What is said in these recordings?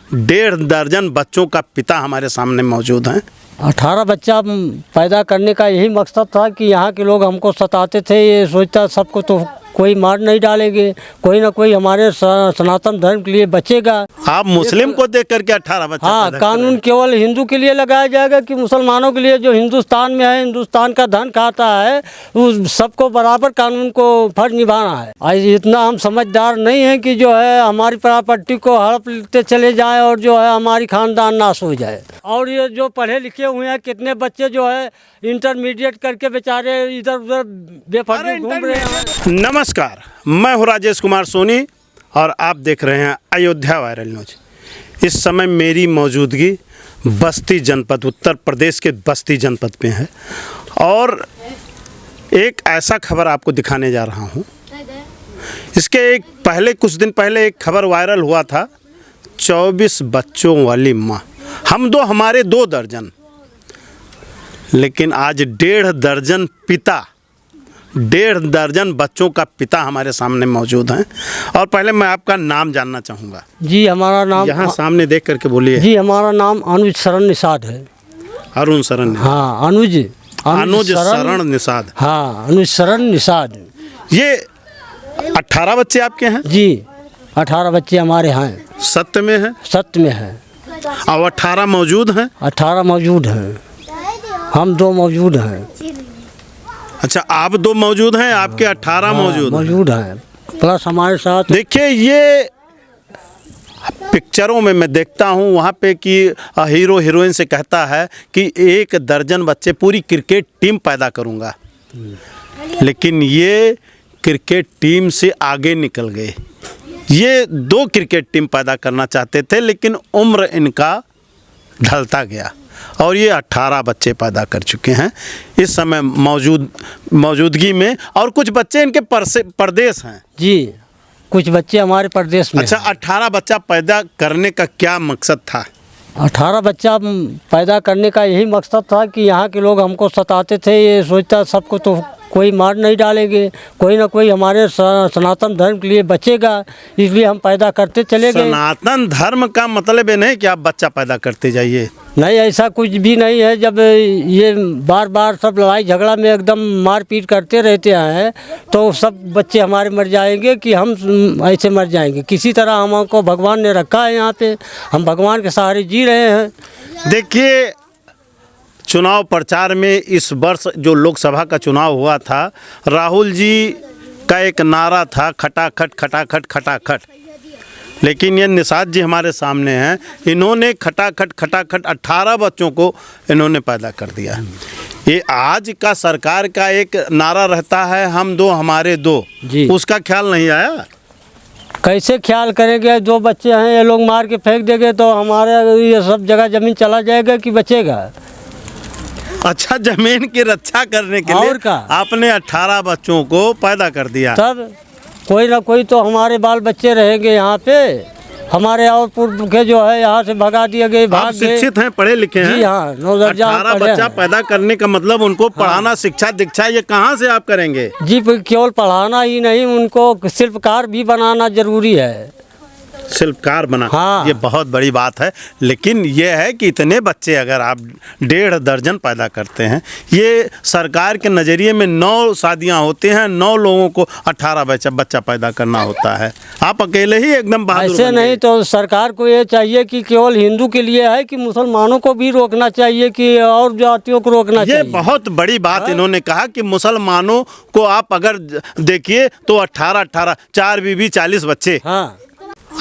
1.5 दर्जन बच्चों का पिता हमारे सामने मौजूद हैं। 18 बच्चा पैदा करने का यही मकसद था कि यहाँ के लोग हमको सताते थे। ये सोचता सबको तो कोई मार नहीं डालेंगे, कोई ना कोई हमारे सनातन धर्म के लिए बचेगा। आप मुस्लिम को देख करके 18 बच्चा हाँ, पैदा कानून केवल हिंदू के लिए लगाया जाएगा कि मुसलमानों के लिए जो हिंदुस्तान में है, हिंदुस्तान का धन खाता है, उस सबको बराबर कानून को फर्ज निभाना है। आज इतना हम समझदार नहीं हैं कि जो है हमारी प्रॉपर्टी को हड़प लेते चले जाए और जो है हमारी खानदान नाश हो जाए। और ये जो पढ़े लिखे हुए हैं, कितने बच्चे जो है इंटरमीडिएट करके बेचारे इधर उधर बेफर्जी घूम रहे हैं। नमस्कार, मैं हूँ राजेश कुमार सोनी और आप देख रहे हैं अयोध्या वायरल न्यूज। इस समय मेरी मौजूदगी बस्ती जनपद, उत्तर प्रदेश के बस्ती जनपद में है और एक ऐसा खबर आपको दिखाने जा रहा हूँ। इसके कुछ दिन पहले एक खबर वायरल हुआ था, 24 बच्चों वाली माँ, हम दो हमारे 2 दर्जन, लेकिन आज 1.5 दर्जन पिता, 1.5 दर्जन बच्चों का पिता हमारे सामने मौजूद हैं। और पहले मैं आपका नाम जानना चाहूँगा। जी, हमारा नाम यहाँ सामने देख करके बोलिए। जी, हमारा नाम अनुज शरण निषाद है। अरुण शरण। हाँ, अनुज शरण निषाद। हाँ, अनुज शरण निषाद। ये 18 बच्चे आपके हैं? जी, 18 बच्चे हमारे हैं। सत्य में है? सत्य में है। और 18 मौजूद हैं? 18 मौजूद हैं, हम 2 मौजूद हैं। अच्छा, आप 2 मौजूद हैं, आपके 18 मौजूद हैं, प्लस हमारे साथ। देखिए, ये पिक्चरों में मैं देखता हूँ वहाँ पे कि हीरो हीरोइन से कहता है कि 1 दर्जन बच्चे, पूरी क्रिकेट टीम पैदा करूँगा, लेकिन ये क्रिकेट टीम से आगे निकल गए। ये 2 क्रिकेट टीम पैदा करना चाहते थे, लेकिन उम्र इनका ढलता गया और ये 18 बच्चे पैदा कर चुके हैं इस समय मौजूदगी में। और कुछ बच्चे इनके परदेश हैं। जी, कुछ बच्चे हमारे प्रदेश में। अच्छा, 18 बच्चा पैदा करने का क्या मकसद था? 18 बच्चा पैदा करने का यही मकसद था कि यहाँ के लोग हमको सताते थे। ये सोचता सबको तो कोई मार नहीं डालेंगे, कोई ना कोई हमारे सनातन धर्म के लिए बचेगा, इसलिए हम पैदा करते चले गए। सनातन धर्म का मतलब ये नहीं कि आप बच्चा पैदा करते जाइए। नहीं, ऐसा कुछ भी नहीं है। जब ये बार बार सब लड़ाई झगड़ा में एकदम मारपीट करते रहते हैं तो सब बच्चे हमारे मर जाएंगे कि हम ऐसे मर जाएंगे। किसी तरह हमको भगवान ने रखा है यहाँ पे, हम भगवान के सहारे जी रहे हैं। देखिए, चुनाव प्रचार में इस वर्ष जो लोकसभा का चुनाव हुआ था, राहुल जी का एक नारा था, खटाखट खटाखट खटाखट, लेकिन ये निषाद जी हमारे सामने हैं, इन्होंने खटाखट खटाखट 18 बच्चों को इन्होंने पैदा कर दिया। ये आज का सरकार का एक नारा रहता है, हम 2 हमारे 2, उसका ख्याल नहीं आया? कैसे ख्याल करेंगे? 2 बच्चे हैं, ये लोग मार के फेंक देंगे तो हमारे ये सब जगह ज़मीन चला जाएगा कि बचेगा? अच्छा, जमीन की रक्षा करने के लिए आपने 18 बच्चों को पैदा कर दिया। तब कोई ना कोई तो हमारे बाल बच्चे रहेंगे यहाँ पे। हमारे और पूर्व के जो है यहाँ से भगा दिए गए, भाग गए। शिक्षित हैं, पढ़े लिखे हैं? जी हाँ, 18 बच्चा पैदा करने का मतलब उनको पढ़ाना, शिक्षा दीक्षा, ये कहाँ से आप करेंगे? जी, केवल पढ़ाना ही नहीं, उनको शिल्पकार भी बनाना जरूरी है। शिल्पकार बना, हाँ। ये बहुत बड़ी बात है। लेकिन ये है कि इतने बच्चे अगर आप 1.5 दर्जन पैदा करते हैं, ये सरकार के नज़रिए में 9 शादियां होती हैं, 9 लोगों को 18 बच्चा पैदा करना होता है। आप अकेले ही एकदम बहादुर ऐसे नहीं, तो सरकार को ये चाहिए कि केवल हिंदू के लिए है कि मुसलमानों को भी रोकना चाहिए, कि और जातियों को रोकना चाहिए। ये बहुत बड़ी बात इन्होंने कहा कि मुसलमानों को आप अगर देखिए तो 18 4 बीबी 40 बच्चे। हाँ,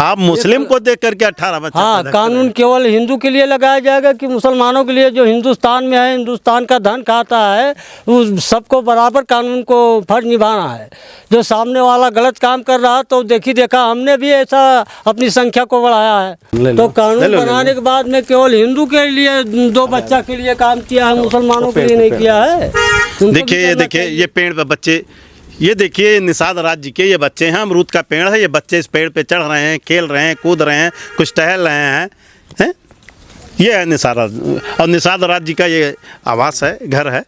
आप मुस्लिम को देख करके 18 बच्चा। हाँ, कानून केवल हिंदू के लिए लगाया जाएगा कि मुसलमानों के लिए जो हिंदुस्तान में है, हिंदुस्तान का धन खाता है, उस सबको बराबर कानून को फर्ज निभाना है। जो सामने वाला गलत काम कर रहा तो देखा हमने भी ऐसा अपनी संख्या को बढ़ाया है। तो कानून बनाने के बाद में केवल हिंदू के लिए 2 बच्चा के लिए काम किया है, मुसलमानों के लिए नहीं किया है। देखिए ये पेड़ पे बच्चे, ये देखिए निषाद राज जी के ये बच्चे हैं, अमरूद का पेड़ है, ये बच्चे इस पेड़ पे चढ़ रहे हैं, खेल रहे हैं, कूद रहे हैं, कुछ टहल रहे हैं। ये है निषाद, और निषाद राज जी का ये आवास है, घर है।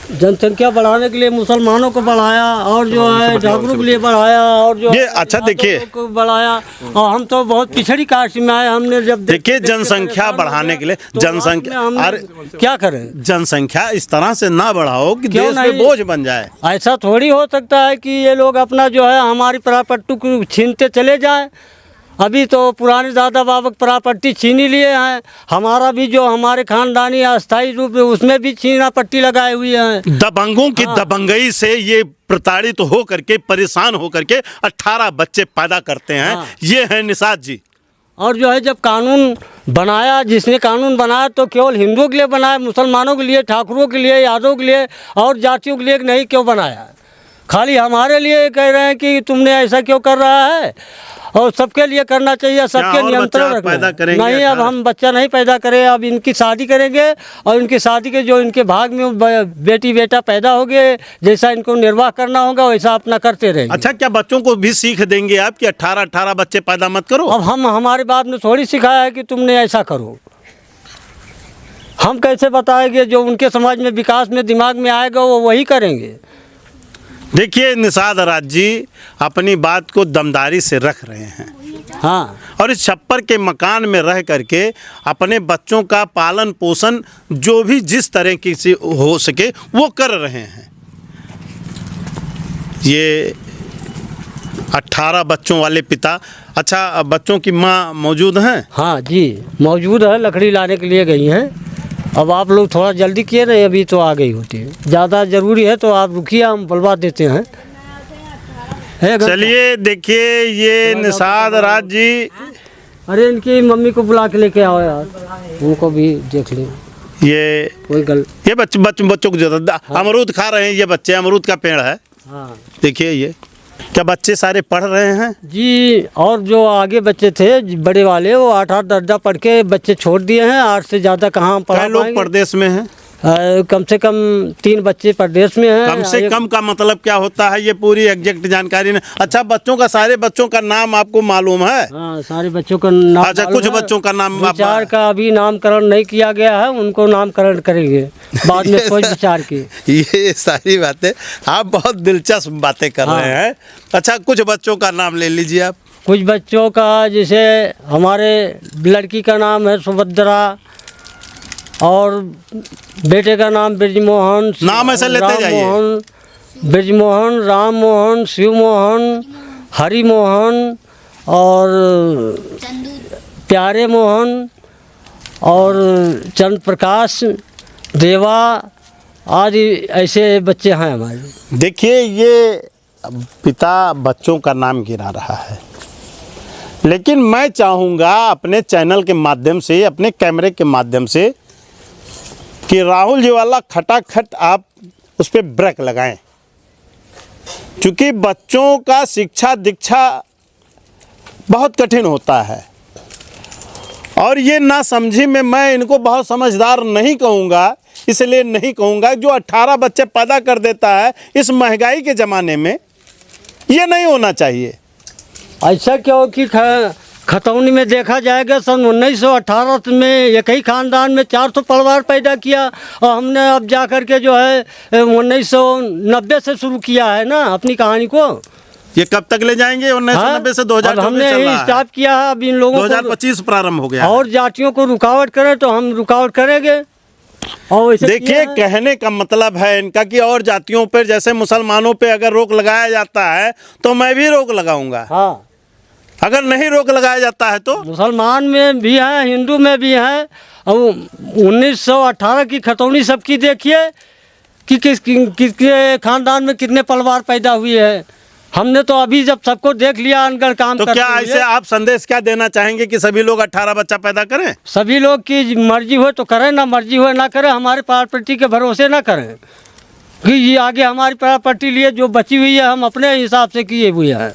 जनसंख्या बढ़ाने के लिए मुसलमानों को बढ़ाया और जो है ठाकुरों के लिए बढ़ाया और जो ये अच्छा देखिए को बढ़ाया। और हम तो बहुत पिछड़ी कास्ट में आए, हमने जब देखिए जनसंख्या बढ़ाने के लिए जनसंख्या अरे क्या करें, जनसंख्या इस तरह से ना बढ़ाओ कि क्यों देश में नहीं? बोझ बन जाए। ऐसा थोड़ी हो सकता है कि ये लोग अपना जो है हमारी प्रॉपर्टी को छीनते चले जाएं। अभी तो पुराने दादा बाबा प्रॉपर्टी छीन ही लिए हैं, हमारा भी जो हमारे खानदानी अस्थायी रूप में उसमें भी छीना पट्टी लगाए हुए हैं। दबंगों की दबंगई से ये प्रताड़ित हो करके परेशान हो करके 18 बच्चे पैदा करते हैं। ये है निषाद जी। और जो है जब कानून बनाया, जिसने कानून बनाया तो केवल हिंदुओं के लिए बनाया, मुसलमानों के लिए, ठाकुरों के लिए, यादवों के लिए और जातियों के लिए नहीं क्यों बनाया? खाली हमारे लिए कह रहे हैं कि तुमने ऐसा क्यों कर रहा है, और सबके लिए करना चाहिए, सबके नियंत्रण रखना। नहीं, अब हम बच्चा नहीं पैदा करें, अब इनकी शादी करेंगे और इनकी शादी के जो इनके भाग में बेटी बेटा पैदा हो गए, जैसा इनको निर्वाह करना होगा वैसा अपना करते रहेंगे। अच्छा, क्या बच्चों को भी सीख देंगे आप कि 18 बच्चे पैदा मत करो? अब हम हमारे बाप ने थोड़ी सिखाया है कि तुमने ऐसा करो। हम कैसे बताएंगे? जो उनके समाज में विकास में दिमाग में आएगा वो वही करेंगे। देखिए निषाद राज जी अपनी बात को दमदारी से रख रहे हैं। हाँ, और इस छप्पर के मकान में रह करके अपने बच्चों का पालन पोषण जो भी जिस तरह की से हो सके वो कर रहे हैं। ये 18 बच्चों वाले पिता। अच्छा, बच्चों की माँ मौजूद हैं? हाँ जी मौजूद है, लकड़ी लाने के लिए गई हैं। अब आप लोग थोड़ा जल्दी किए नहीं, अभी तो आ गई होती है। ज़्यादा ज़रूरी है तो आप रुकिए, हम बुलवा देते हैं। चलिए देखिए ये निषाद राज जी। अरे इनकी मम्मी को बुला के लेके आओ यार, उनको भी देख ले। ये कोई गल ये बच्चों को ज़्यादा अमरूद खा रहे हैं। ये बच्चे अमरूद का पेड़ है। हाँ देखिए ये क्या बच्चे सारे पढ़ रहे हैं जी। और जो आगे बच्चे थे बड़े वाले वो 8 दर्जा पढ़ के बच्चे छोड़ दिए हैं। 8 से ज़्यादा कहाँ पढ़ा पाएंगे? लोग प्रदेश में हैं। कम से कम 3 बच्चे प्रदेश में हैं। कम से कम का मतलब क्या होता है? ये पूरी एग्जैक्ट जानकारी नहीं। अच्छा, बच्चों का सारे बच्चों का नाम आपको मालूम है? हाँ, सारे बच्चों का नाम। अच्छा, कुछ बच्चों का नाम विचार का अभी नामकरण नहीं किया गया है, उनको नामकरण करेंगे बाद में सोच विचार की। ये सारी बातें आप बहुत दिलचस्प बातें कर रहे हैं। अच्छा, कुछ बच्चों का नाम ले लीजिए आप। कुछ बच्चों का जैसे हमारे लड़की का नाम है सुभद्रा और बेटे का नाम ब्रिजमोहन। नाम ऐसे लेते जाइए। ब्रिजमोहन, राम मोहन, शिव मोहन, हरि मोहन और प्यारे मोहन और चंद्र प्रकाश, देवा आदि ऐसे बच्चे हैं हमारे। देखिए ये पिता बच्चों का नाम गिरा रहा है, लेकिन मैं चाहूँगा अपने चैनल के माध्यम से, अपने कैमरे के माध्यम से कि राहुल जी वाला खटाखट आप उस पर ब्रेक लगाएं, क्योंकि बच्चों का शिक्षा दीक्षा बहुत कठिन होता है। और ये ना समझी में मैं इनको बहुत समझदार नहीं कहूँगा, इसलिए नहीं कहूँगा जो 18 बच्चे पैदा कर देता है इस महंगाई के ज़माने में, ये नहीं होना चाहिए। ऐसा क्यों कि खतौनी में देखा जाएगा सन 1918 में एक ही खानदान में 400 परिवार पैदा किया, और हमने अब जा कर के जो है 1990 से शुरू किया है ना अपनी कहानी को। ये कब तक ले जाएंगे? 1990 से 2024 हमने ही स्टार्ट किया है। अब इन लोगों 2025 प्रारंभ हो गया और जातियों को रुकावट करें तो हम रुकावट करेंगे। और देखिए कहने का मतलब है इनका कि और जातियों पर जैसे मुसलमानों पे अगर रोक लगाया जाता है तो मैं भी रोक लगाऊंगा। हाँ, अगर नहीं रोक लगाया जाता है तो मुसलमान में भी है, हिंदू में भी है। और 1918 की खतौनी सबकी देखिए कि किसके खानदान में कितने परिवार पैदा हुए हैं। हमने तो अभी जब सबको देख लिया अनगढ़ काम तो क्या ऐसे आप संदेश क्या देना चाहेंगे कि सभी लोग 18 बच्चा पैदा करें? सभी लोग की मर्जी हो तो करें, ना मर्जी हो ना करें। हमारे प्रॉपर्टी के भरोसे ना करें कि ये आगे हमारी प्रॉपर्टी लिए जो बची हुई है हम अपने हिसाब से किए हुए हैं।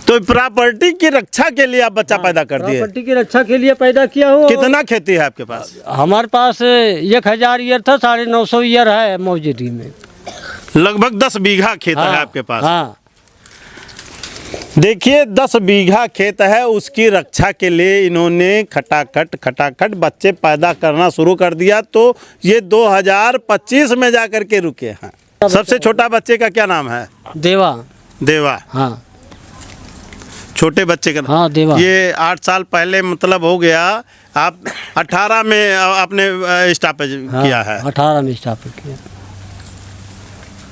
तो प्रॉपर्टी की रक्षा के लिए आप बच्चा पैदा कर दिए? प्रॉपर्टी की रक्षा के लिए पैदा किया हो। कितना खेती है आपके पास? हमारे पास 1000 ईयर था, 950 ईयर है मौजूदगी में। लगभग 10 बीघा खेत है आपके पास। हाँ। देखिए 10 बीघा खेत है, उसकी रक्षा के लिए इन्होंने खटाखट बच्चे पैदा करना शुरू कर दिया। तो ये 2025 में जा कर के रुके हैं। सबसे छोटा बच्चे का क्या नाम है? देवा। देवा। हाँ छोटे बच्चे का नाम? हाँ देवा। ये 8 साल पहले मतलब हो गया, आप 18 में आपने स्टॉपेज किया है? 18 में स्टॉप किया,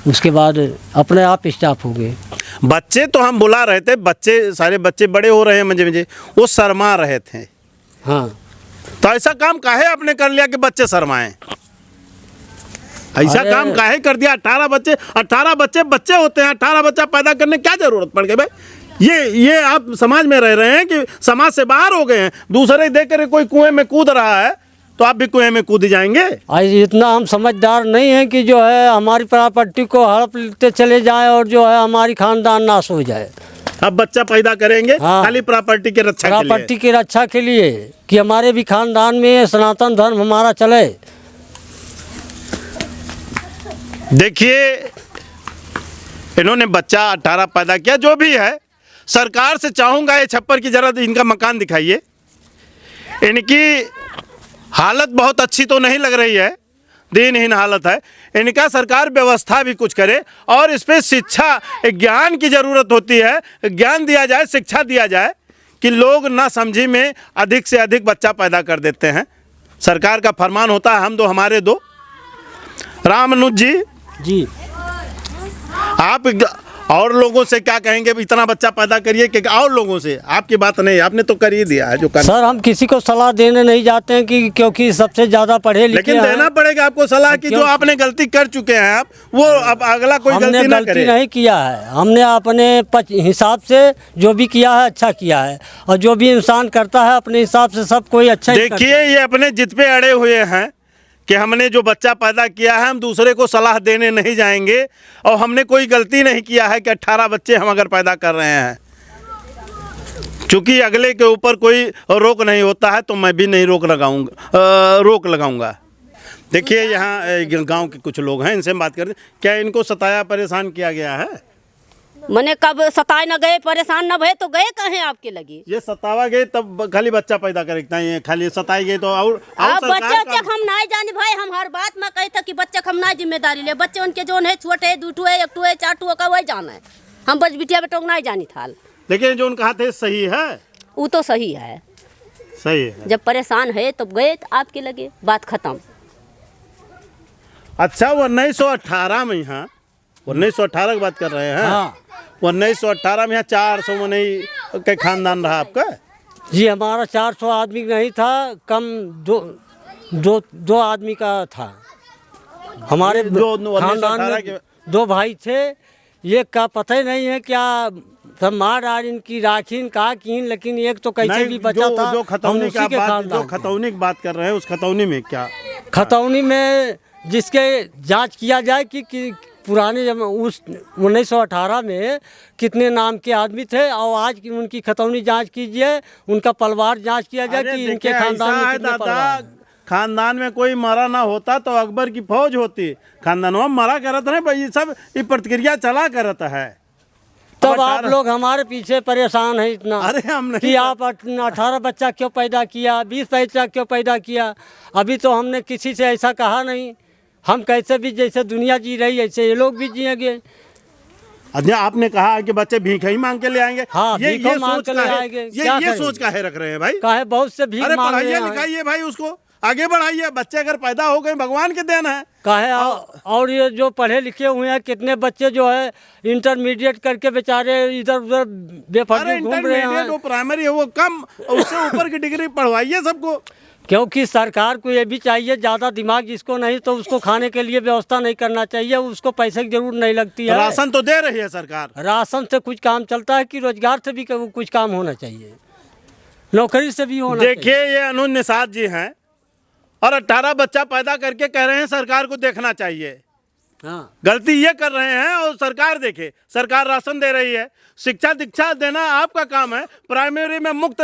उसके बाद अपने आप स्टॉप हो गए। बच्चे तो हम बुला रहे थे, बच्चे सारे बच्चे बड़े हो रहे हैं, मुझे वो शर्मा रहे थे। हाँ तो ऐसा काम काहे आपने कर लिया कि बच्चे शर्माएं? ऐसा काम काहे कर दिया? 18 बच्चे बच्चे होते हैं, 18 बच्चा पैदा करने क्या जरूरत पड़ गई भाई? ये आप समाज में रह रहे हैं कि समाज से बाहर हो गए हैं? दूसरे देख कर कोई कुएं में कूद रहा है तो आप भी कुएं में कूद जाएंगे? आज इतना हम समझदार नहीं हैं कि जो है हमारी प्रॉपर्टी को हड़प लेते चले जाए और जो है हमारी खानदान नाश हो जाए। अब बच्चा पैदा करेंगे हाँ, खाली प्रॉपर्टी की रक्षा के लिए। प्रॉपर्टी की रक्षा के लिए कि हमारे भी खानदान में सनातन धर्म हमारा चले। देखिए इन्होंने बच्चा 18 पैदा किया, जो भी है सरकार से चाहूँगा ये छप्पर की जरा इनका मकान दिखाइए। इनकी हालत बहुत अच्छी तो नहीं लग रही है, दीनहीन हालत है। इनका सरकार व्यवस्था भी कुछ करे और इस पर शिक्षा ज्ञान की ज़रूरत होती है, ज्ञान दिया जाए, शिक्षा दिया जाए कि लोग ना समझी में अधिक से अधिक बच्चा पैदा कर देते हैं। सरकार का फरमान होता है हम दो हमारे दो। रामानुज जी आप और लोगों से क्या कहेंगे? इतना बच्चा पैदा करिए कि और लोगों से आपकी बात नहीं, आपने तो कर ही दिया है जो करना। सर हम किसी को सलाह देने नहीं जाते हैं कि क्योंकि सबसे ज़्यादा पढ़े लिखे लेकिन देना पड़ेगा आपको सलाह कि जो आपने गलती कर चुके हैं आप वो अब अगला कोई गलती ना करे। नहीं किया है हमने, अपने हिसाब से जो भी किया है अच्छा किया है, और जो भी इंसान करता है अपने हिसाब से सब कोई अच्छा ही करता है। देखिए ये अपने जिद पे अड़े हुए हैं कि हमने जो बच्चा पैदा किया है हम दूसरे को सलाह देने नहीं जाएंगे, और हमने कोई गलती नहीं किया है कि 18 बच्चे हम अगर पैदा कर रहे हैं। चूँकि अगले के ऊपर कोई रोक नहीं होता है तो मैं भी नहीं रोक लगाऊंगा। देखिए यहाँ गांव के कुछ लोग हैं, इनसे हम बात करते हैं। क्या इनको सताया परेशान किया गया है? मने कब सताए न गए, परेशान न भये तो गए कहें आपके लगी? ये सतावा गए तब खाली बच्चा पैदा करेगा, ये खाली सताई गए तो और बच्चे हम नहीं जाने भाई। हम हर बात में कही था कि बच्चे हम ना जिम्मेदारी ले। बच्चे उनके जो है छोटे है, 2 है, 1 है, 4 का वही जाना है। हम बच बिटिया बेटों नहीं जानी था। लेकिन जो उनका हाथ है सही है, वो तो सही है, सही है। जब परेशान है तो गए तो आपके लगे, बात खत्म। अच्छा 1918 में यहाँ 1918 की बात कर रहे हैं? हाँ 1918 में यहाँ 400 मने के खानदान रहा आपका? जी हमारा 400 आदमी नहीं था, कम दो आदमी का था। हमारे खानदान में 2 भाई थे। ये का पता ही नहीं है क्या सब मार इनकी राखीन का कीन, लेकिन एक तो कैसे भी बचा था। जो खतौनी की बात कर रहे हैं, उस खतौनी में क्या? खतौनी में जिसके जांच किया जाए कि पुराने उस 1918 में कितने नाम के आदमी थे, और आज की उनकी खतौनी जांच कीजिए, उनका परिवार जांच किया जाए कि इनके खानदान में कितने परिवार। खानदान में कोई मरा ना होता तो अकबर की फौज होती, खानदान में मरा करता है भाई। ये सब ये प्रतिक्रिया चला करता है। तब आप लोग हमारे पीछे परेशान है इतना। अरे हम नहीं कि आप 18 बच्चा क्यों पैदा किया, 20 बच्चा क्यों पैदा किया? अभी तो हमने किसी से ऐसा कहा नहीं। हम कैसे भी जैसे दुनिया जी रही ऐसे ये लोग भी जिएंगे। अच्छा आपने कहा कि बच्चे भीख ही मांग के ले आएंगे। हाँ ये मांग के ले आएंगे। ये सोच काहे रख रहे हैं भाई? काहे बहुत से भीख मांग रहे हैं। पढ़ाइए लिखाइए भाई, उसको आगे बढ़ाइए। बच्चे अगर पैदा हो गए भगवान के देन है। काहे और ये जो पढ़े लिखे हुए हैं कितने बच्चे जो है इंटरमीडिएट करके बेचारे इधर उधर बेफर्जी घूम रहे हैं। वो प्राइमरी है वो कम, उससे ऊपर की डिग्री पढ़वाइए सबको। क्योंकि सरकार को ये भी चाहिए, ज़्यादा दिमाग जिसको नहीं तो उसको खाने के लिए व्यवस्था नहीं करना चाहिए, उसको पैसे की जरूरत नहीं लगती है। राशन तो दे रही है सरकार। राशन से कुछ काम चलता है कि रोजगार से भी कुछ काम होना चाहिए, नौकरी से भी होना चाहिए। देखिए ये अनुज निषाद जी हैं और 18 बच्चा पैदा करके कह रहे हैं सरकार को देखना चाहिए। हाँ गलती ये कर रहे हैं और सरकार देखे। सरकार राशन दे रही है, शिक्षा दीक्षा देना आपका काम है। प्राइमरी में मुफ्त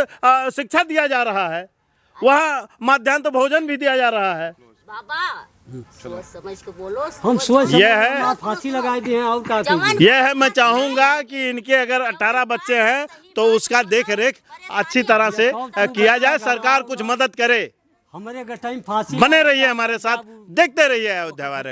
शिक्षा दिया जा रहा है, वहाँ मध्याह्न भोजन भी दिया जा रहा है। बाबा सोच समझ के बोलो। हम सोच ये है। आप फांसी लगा दिए हैं और क्या कीजिए? यह है, मैं चाहूँगा कि इनके अगर 18 बच्चे हैं तो उसका देख रेख अच्छी तरह से किया जाए, सरकार कुछ मदद करे। हमारे टाइम फांसी बने रहिए हमारे साथ, देखते रहिए अयोध्या वायरल।